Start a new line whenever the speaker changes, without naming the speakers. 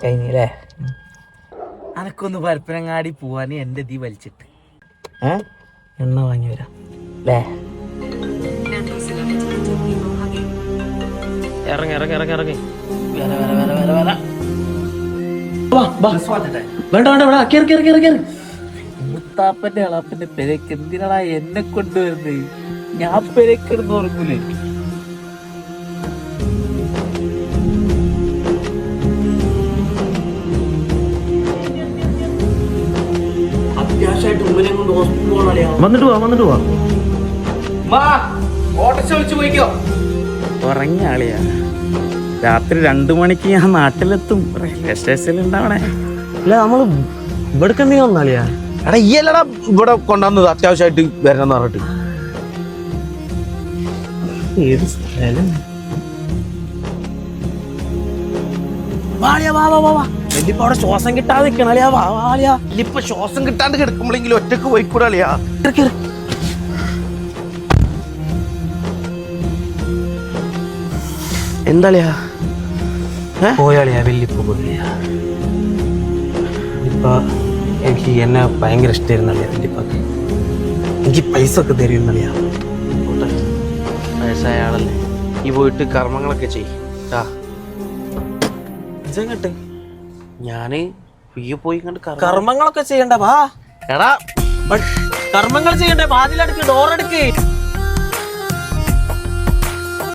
കഴിഞ്ഞില്ലേ?
അനക്കൊന്ന് പരപ്പനങ്ങാടി പോവാന് എന്റെ തീ വലിച്ചിട്ട്
എണ്ണ വാങ്ങി വരാം അല്ലേ?
ഇറങ്ങി ഇറങ്ങി ഇറങ്ങി ഇറങ്ങി
വേണ്ട വേണ്ട വേണ്ട കേറി കേറി കേറി കേറി. മുത്താപ്പന്റെ അളാപ്പന്റെ പെരക്ക് എന്തിനാടാ എന്നെ കൊണ്ടുവരുന്നത്? ഞാൻ പെരക്കെടുന്ന് ഉറങ്ങൂലേ? അത്യാവശ്യമായിട്ട് ഉമ്മനെ കൊണ്ട് ഹോസ്പിറ്റലിൽ പോകണല്ലേ?
വന്നിട്ട് പോവാ
ഓട്ടോറിക്ഷ വിളിച്ചു പോയിക്കോ.
ഉറങ്ങിയ ആളിയാ. രാത്രി 2 മണിക്ക് ഞാൻ നാട്ടിലെത്തും. റെയിൽവേ സ്റ്റേഷനിൽ ഉണ്ടാവണേ.
അല്ല നമ്മള് ഇവിടേക്ക് എന്തെങ്കിലും വന്നാളിയാ?
എടാ ഈ അല്ലടാ ഇവിടെ കൊണ്ടുവന്നത് അത്യാവശ്യമായിട്ട് വരണം പറഞ്ഞിട്ട്.
ഏത് സ്ഥലം?
വലിയപ്പോ അവിടെ ശ്വാസം കിട്ടാതെ നിൽക്കണല്ലേ? വലിയപ്പോ ശ്വാസം കിട്ടാണ്ട് കിടക്കുമ്പോഴെങ്കിലും ഒറ്റക്ക് പോയിക്കൂടാളിയാ. എന്താളിയാ?
പോയാളിയാ വല്യപ്പോ പോയാ. ഇപ്പൊ എനിക്ക് എന്നെ ഭയങ്കര ഇഷ്ടമായിരുന്നല്ലേ വല്യപ്പാക്ക്. എനിക്ക് പൈസ ഒക്കെ തരുന്നളിയാ.
വയസ്സായ ആളല്ലേ, ഈ പോയിട്ട് കർമ്മങ്ങളൊക്കെ ചെയ്യ്.
ഇങ്ങട്ട്
ഞാന് ഈ പോയി കണ്ട്
കർമ്മങ്ങളൊക്കെ ചെയ്യണ്ട. വാ
എടാ
കർമ്മങ്ങൾ ചെയ്യണ്ടേ? വാതിലടുക്ക്, ഡോറടുക്ക്.